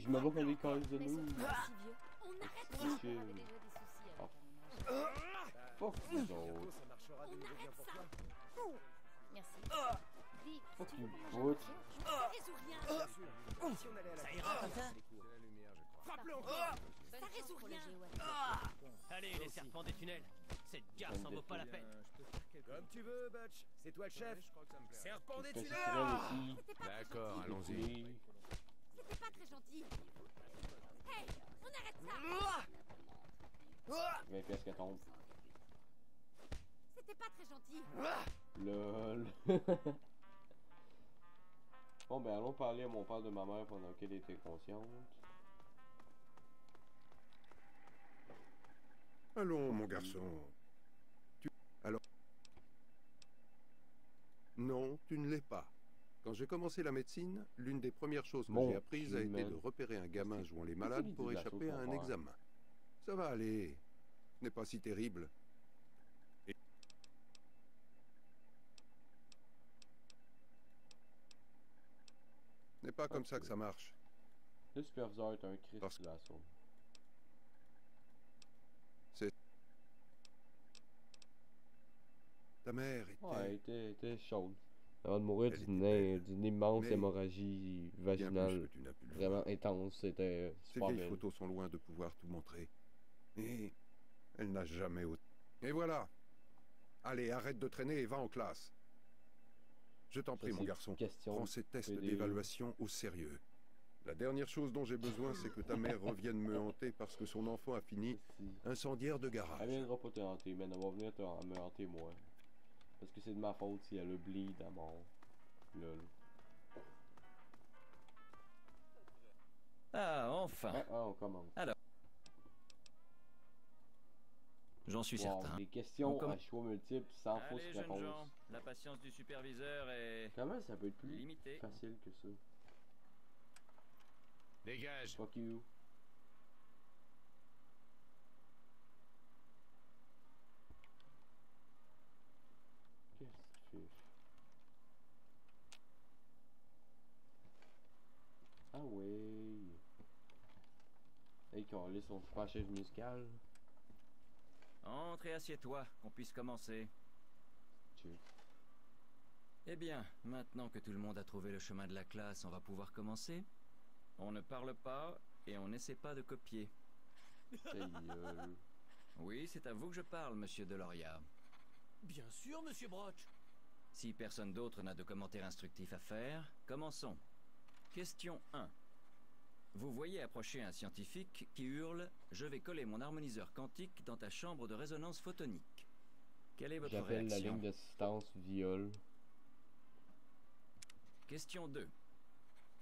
Je me vois comme des cases de Mais nous. surtout pas si vieux. On arrête ça. Ok. On avait déjà des soucis avec Fuck vous autres. Ça marchera de On nouveau bien arrête pour ça. toi. Merci. Dis, Fuck tu you, veux qu'on mange un butch. café? Ça résout rien. Bien sûr. Si on allait à la Ça ira comme ça? c'est la lumière, je crois. Frappe-le encore! Ça résout rien. Allez, les serpents des tunnels! Cette gare s'en vaut pas la peine! Comme tu veux, Butch. C'est toi le chef. Serpent des Qu'est-ce que tunnels. c'est ici? C'était pas très D'accord, gentil. allons-y. C'était pas très gentil. Hey, on arrête ça. 20 pièces qui tombent. C'était pas très gentil. Lol. Bon ben allons parler à mon père de ma mère pendant qu'elle était consciente. Allons, mon garçon. Alors... Non, tu ne l'es pas. Quand j'ai commencé la médecine, l'une des premières choses que Mon j'ai apprises a Dieu, été man. de repérer un gamin C'est- jouant les c'est malades qui pour dit la échapper chose à un qu'on va. examen. Ça va aller. Ce n'est pas si terrible. Et- Ce n'est pas comme ça que ça marche. Le superviseur est un Christ Parce- de la sauce. Ta mère était Ouais, elle était chaude. Avant de mourir Elle d'une était belle. d'une immense Mais hémorragie bien plus vaginale que tu n'as pu le vraiment voir. intense. C'était Ces super vieilles belle. photos sont loin de pouvoir tout montrer. Et elle n'a jamais autant. Et voilà. Allez, arrête de traîner et va en classe. Je t'en Ça, prie, mon c'est garçon. une question Prends ces tests PDE. d'évaluation au sérieux. La dernière chose dont j'ai besoin, c'est que ta mère revienne me hanter parce que son enfant a fini Si. incendiaire de Elle garage. viendra pas te hanter, mais elle va venir me hanter moi. Parce que c'est de ma faute si elle a bleed à mort. Lol. Ah, enfin! On commence. J'en suis Wow, certain. des questions On commence. à choix multiples sans fausse Allez, jeunes gens, réponse. la patience du superviseur est Comment ça peut être plus limitée. facile que ça? Dégage. Fuck you. Qu'est-ce que tu fais? Ah ouais. Hey, qu'on son super chef musical. Entre et assieds-toi, qu'on puisse commencer. Cheers. Eh bien, maintenant que tout le monde a trouvé le chemin de la classe, on va pouvoir commencer. On ne parle pas et on n'essaie pas de copier. Ta gueule. Oui, c'est à vous que je parle, monsieur Deloria. Bien sûr, monsieur Broch. Si personne d'autre n'a de commentaires instructifs à faire, commençons. Question 1. Vous voyez approcher un scientifique qui hurle « Je vais coller mon harmoniseur quantique dans ta chambre de résonance photonique ». Quelle est votre J'appelle la réaction? ligne d'assistance viol. Question 2.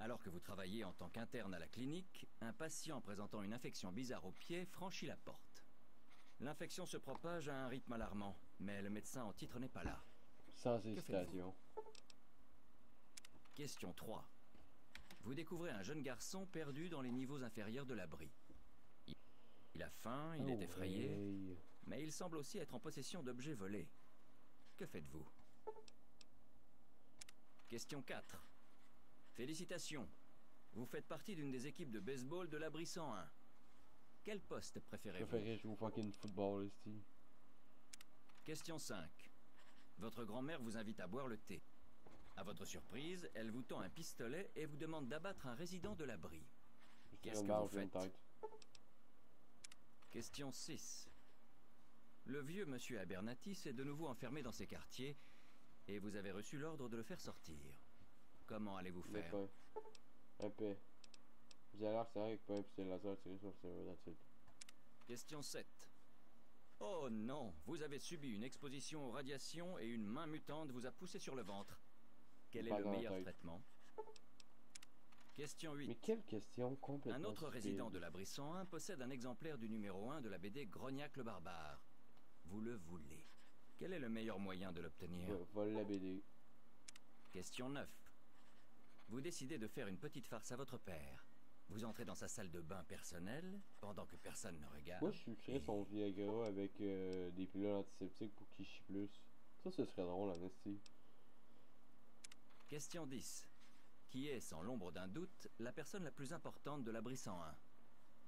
Alors que vous travaillez en tant qu'interne à la clinique, un patient présentant une infection bizarre au pied franchit la porte. L'infection se propage à un rythme alarmant, mais le médecin en titre n'est pas là. Sans faites-vous? hésitation. Question 3. Vous découvrez un jeune garçon perdu dans les niveaux inférieurs de l'abri. Il a faim, il est Oh, effrayé, hey. mais il semble aussi être en possession d'objets volés. Que faites-vous? Question 4. Félicitations. Vous faites partie d'une des équipes de baseball de l'abri 101. Quel poste Je préférez-vous? préférais jouer au fucking football, ici. Question 5. Votre grand-mère vous invite à boire le thé. À votre surprise, elle vous tend un pistolet et vous demande d'abattre un résident de l'abri. Qu'est-ce que vous faites? Question 6. Le vieux monsieur Abernathy s'est de nouveau enfermé dans ses quartiers et vous avez reçu l'ordre de le faire sortir. Comment allez-vous faire? Un peu. J'ai l'air c'est vrai que pas un pistolet laser tiré sur le serveur, that's it. Question 7. Oh non, vous avez subi une exposition aux radiations et une main mutante vous a poussé sur le ventre. Quel est Pas le dans la meilleur tête. traitement? Question 8. Mais quelle question complètement Un autre stupide. résident de l'abri 101 possède un exemplaire du numéro 1 de la BD Grognac le barbare. Vous le voulez. Quel est le meilleur moyen de l'obtenir? Vole la BD. Question 9. Vous décidez de faire une petite farce à votre père. Vous entrez dans sa salle de bain personnelle, pendant que personne ne regarde. Moi, je sucrerais son Viagra avec des pilules antiseptiques pour qu'il chie plus. Ça, ce serait drôle, en esti. Question 10. qui est, sans l'ombre d'un doute, la personne la plus importante de l'abri 101.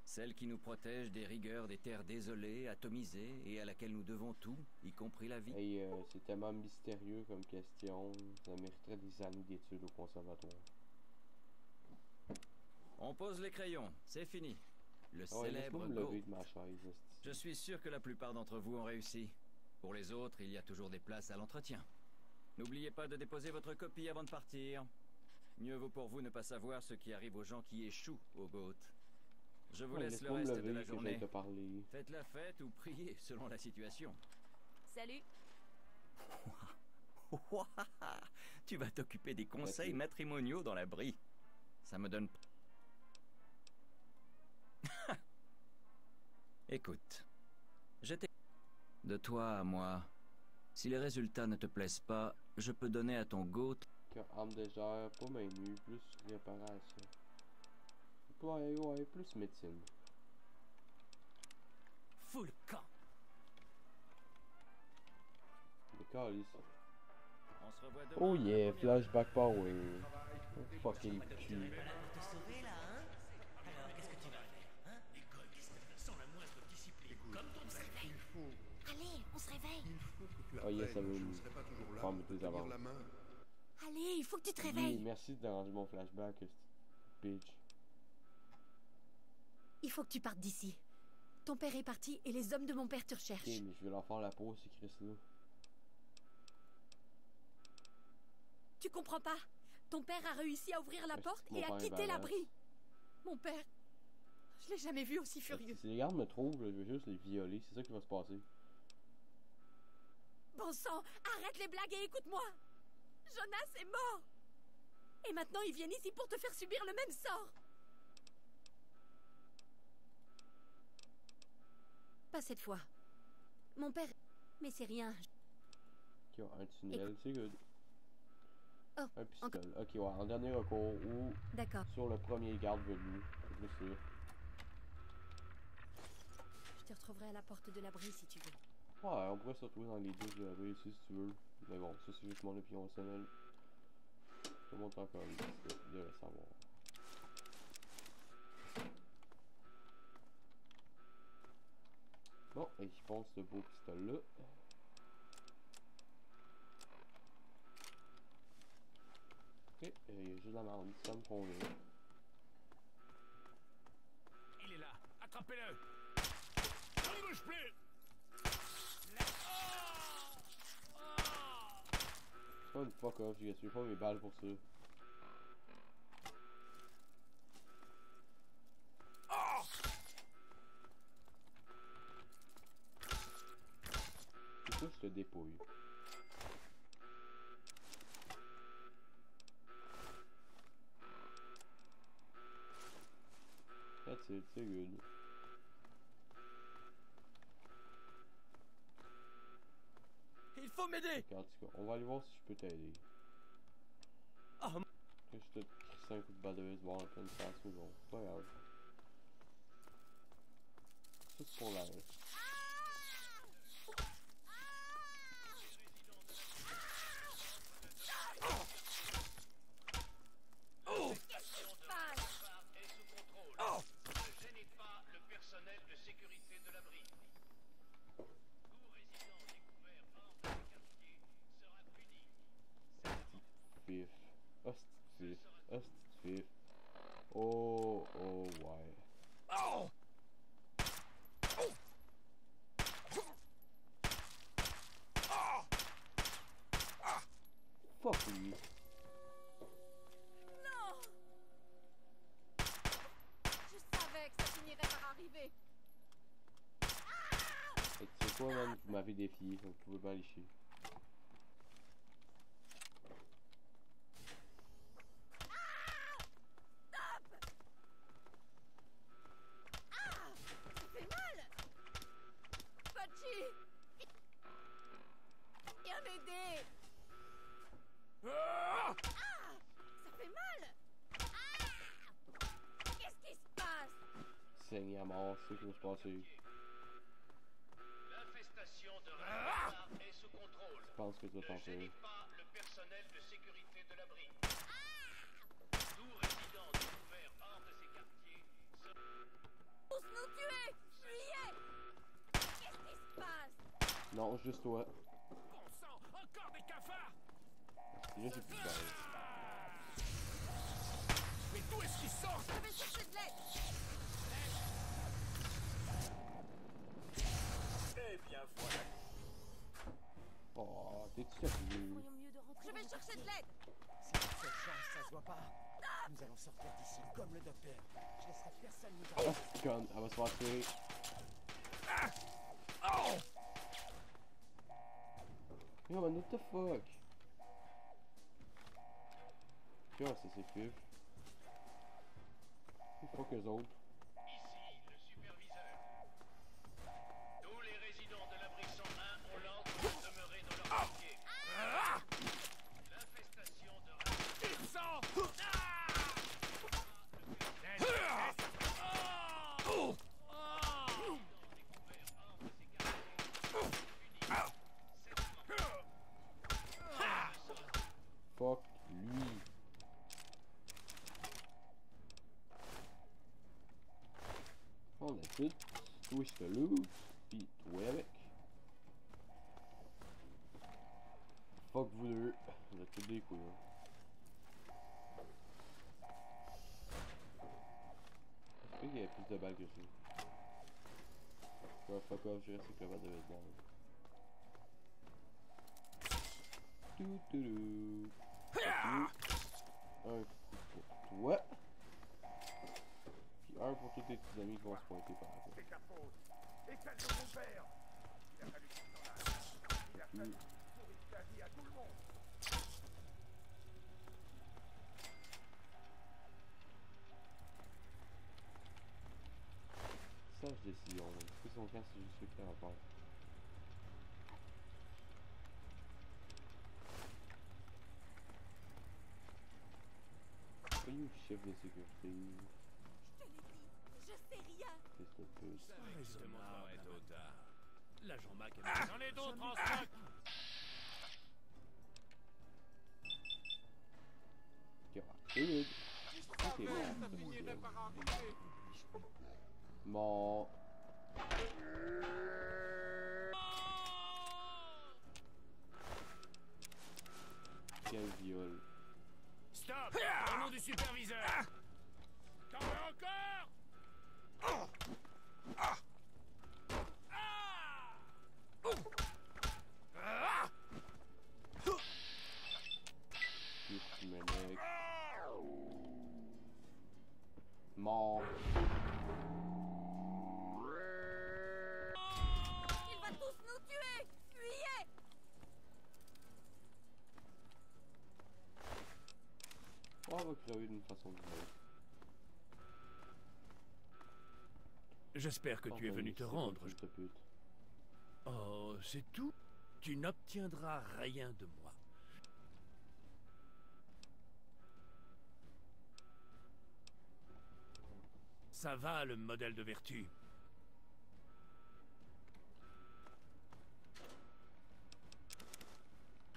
Celle qui nous protège des rigueurs des terres désolées, atomisées, et à laquelle nous devons tout, y compris la vie. Hey, c'est tellement mystérieux comme question, ça mériterait des années d'études au conservatoire. On pose les crayons, c'est fini. Le Ah ouais, célèbre laisse-moi me lever Go. de ma chaise. esti. Je suis sûr que la plupart d'entre vous ont réussi. Pour les autres, il y a toujours des places à l'entretien. N'oubliez pas de déposer votre copie avant de partir. Mieux vaut pour vous ne pas savoir ce qui arrive aux gens qui échouent au GOAT. Je vous Ouais, laisse le laisse-moi me reste de lever la que j'aille journée. te parler. Faites la fête ou priez selon la situation. Salut. Tu vas t'occuper des conseils Merci. matrimoniaux dans l'abri. Ça me donne... Écoute, j'étais... De toi à moi, si les résultats ne te plaisent pas, je peux donner à ton GOAT... Arme de gère, pas main nue, plus réparation. Ouais, plus médecine. Fous le camp. Des calices. On se revoit demain. Oh à la yeah, première heure. flashback power. Fucking cul. Allez, on se réveille. Oh yeah, ça veut me prendre tes avances. Allez, il faut que tu te Oui, réveilles. merci de déranger mon flashback, bitch. Il faut que tu partes d'ici. Ton père est parti et les hommes de mon père te Ok, recherchent. mais je vais leur faire la pause, c'est Chris-là. Tu comprends pas? Ton père a réussi à ouvrir la Est-ce porte que mon et à père est quitter badass? l'abri. Mon père, je l'ai jamais vu aussi furieux. Si les gardes me trouvent, là, je vais juste les violer, c'est ça qui va se passer. Bon sang, arrête les blagues et écoute-moi. Jonas est mort. Et maintenant ils viennent ici pour te faire subir le même sort. Pas cette fois. Mon père... Mais c'est rien. Ok, ouais, un tunnel, c'est good. Oh, Un pistolet. Ok, ouais, en dernier recours ou D'accord, sur le premier garde venu, c'est plus sûr. je te retrouverai à la porte de l'abri si tu veux. Ouais, on pourrait se retrouver dans les deux de la rue ici si tu veux. Mais bon, ça c'est juste mon opinion personnelle. Tout le monde encore de le savoir. Bon, et je pense ce beau pistolet là. Ok, il y a juste la merde, ça me convient. Il est là. Attrapez-le. On ne bouge plus. C'est pas une fuck off, je gaspille pas mes balles pour ça. C'est ça, je te dépouille. That's it, c'est good. Il faut m'aider. Ok, en tout cas, on va aller voir si je peux t'aider. Oh, Je te crisse un coup de balle de baseball en pleine face, mais bon, c'est pas grave. Ça c'est pour la reste. Fif. Hostie de fif. Hostie de fif. Oh, oh, ouais. Fuck oui. Non! Je savais que ça finirait par arriver. Fait que tu sais quoi, man, vous m'avez défié, donc vous pouvez pas aller chier. Ça fait mal! Pachi! Viens m'aider! Ça fait mal! Qu'est-ce qui se passe? Saigner à mort, c'est ça qui va se passer. L'infestation de Renard est sous contrôle. Je pense que tu vas t'en Ne gênez faire. pas le personnel de sécurité de l'abri. Non, juste toi. Bon sang, encore des cafards! Déjà, j'ai plus de balles. Mais d'où est-ce qu'ils sortent? Je vais chercher de l'aide. Eh bien voilà. Oh, t'es-tu sérieux? Ferions mieux de rentrer. Je vais chercher de l'aide. C'est notre seule chance, ça se voit pas. Nous allons sortir d'ici comme le docteur. Je laisserai personne nous Oh, arrêter. c'est con, elle va se faire tuer. Oh! Yo, man, what the fuck? Yo, ça s'effriffe. Fuck eux autres. Ici, le superviseur. Tous les résidents de l'abri 101 ont l'ordre de demeurer dans leur quartier. L'infestation de rats Il sent! Fuck lui. On a tout. Twist le loot. Pis toi avec. Fuck vous deux. Vous êtes tous des couilles. Je sais qu'il y a plus de balles que ça. Ouais, fuck off, je reste avec le bas de vêtements. Un pour toi. Puis un pour tous tes petits amis qui vont se pointer par là. C'est ta faute. Et celle de mon père. Il a fallu qu'il s'en aille. Il a fallu pourrir la vie à tout le monde. Sage décision. Est-ce que son camp c'est juste ce qu'il a à faire? Voyez chef de sécurité. Je te l'ai dit. Je sais rien. Fils de pute. Je te montrerai tôt ou tard. L'agent Mac est... J'en ai d'autres en stock! David. Ok, bon. Quel viol. Stop! Au nom du superviseur! T'en veux encore? Petit mec. Mort. Il va tous nous tuer. Fuyez. On va crever d'une façon ou d'une autre. J'espère que tu es venu te rendre. Fils de pute. Oh, c'est tout? Tu n'obtiendras rien de moi. Ça va, le modèle de vertu.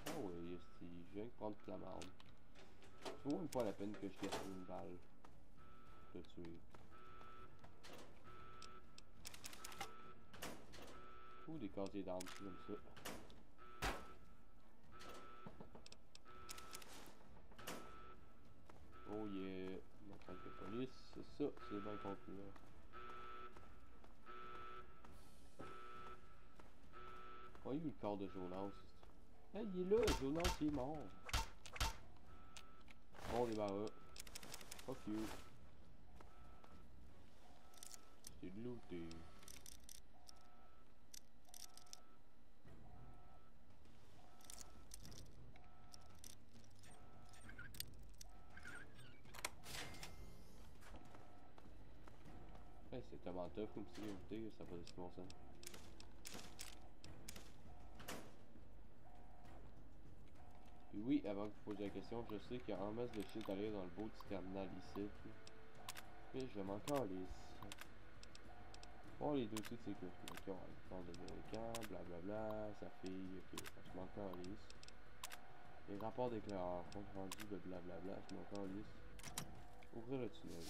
Ah oui, si je viens de prendre la marde. C'est même pas la peine que je casse une balle. De tuer. Ou des casiers d'armes, c'est comme ça. Oh yeah. On prend de police, c'est ça, c'est bien concluant. Oh, il y a eu le corps de Jonas. Hey, il est là, Jonas il est mort. Bon débarras. Fuck you. C'est looté. Hey, c'est tellement tough comme sécurité, ça va pas de bon sens. Puis oui, avant que vous posiez la question, je sais qu'il y a un masse de shit à lire dans le beau petit terminal ici. Mais je m'en calisse. Bon, les dossiers de sécurité. Ok, on va le temps de véhicule, blablabla, sa fille, ok, je m'en calisse. Les rapports d'éclaireurs, compte rendu de blablabla, je m'en calisse. Ouvrir le tunnel.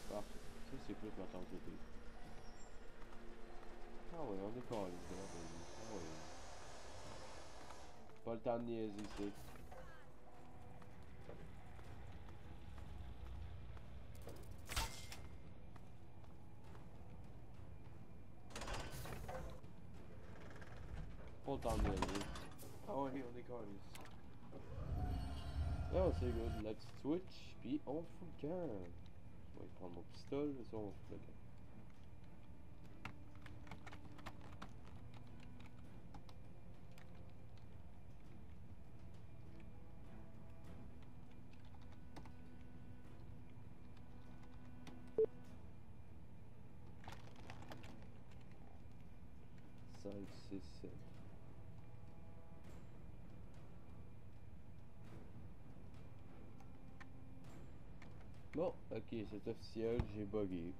Parfait. Ça, c'est plus ma tasse de thé. Ah ouais, on est calisse, ah ouais. Pas le temps de niaiser ici. Pas le temps de niaiser. Ah ouais, on est calé. Ah, c'est good. La petite switch, puis on fout le camp. Je vais prendre mon pistolet, ça on fout le camp. Cinq, six, sept. Bon, ok, c'est officiel, j'ai bugué.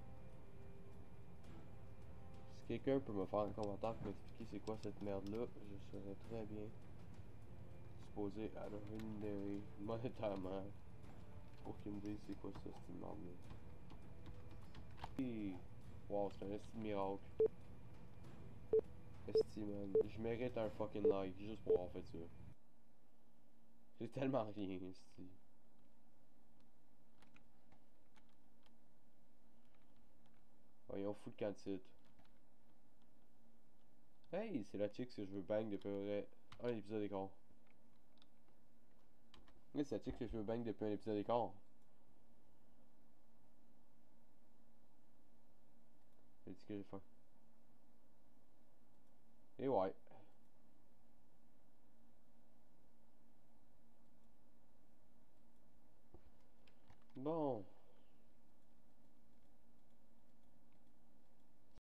Si quelqu'un peut me faire un commentaire pour m'expliquer c'est quoi cette merde là, je serais très bien disposé à le rémunérer monétairement pour qu'il me dise c'est quoi ça, cette merde là. Et... wow, c'est un esti miracle. Esti man, je mérite un fucking like juste pour avoir fait ça. J'ai tellement rien, esti. Voyons, fou le camp de titre. Hey, c'est la chick que je veux bang depuis un épisode d'écart. Oui, c'est la chick que je veux bang depuis un épisode d'écart. J'ai dit que j'ai faim. Et ouais. Bon.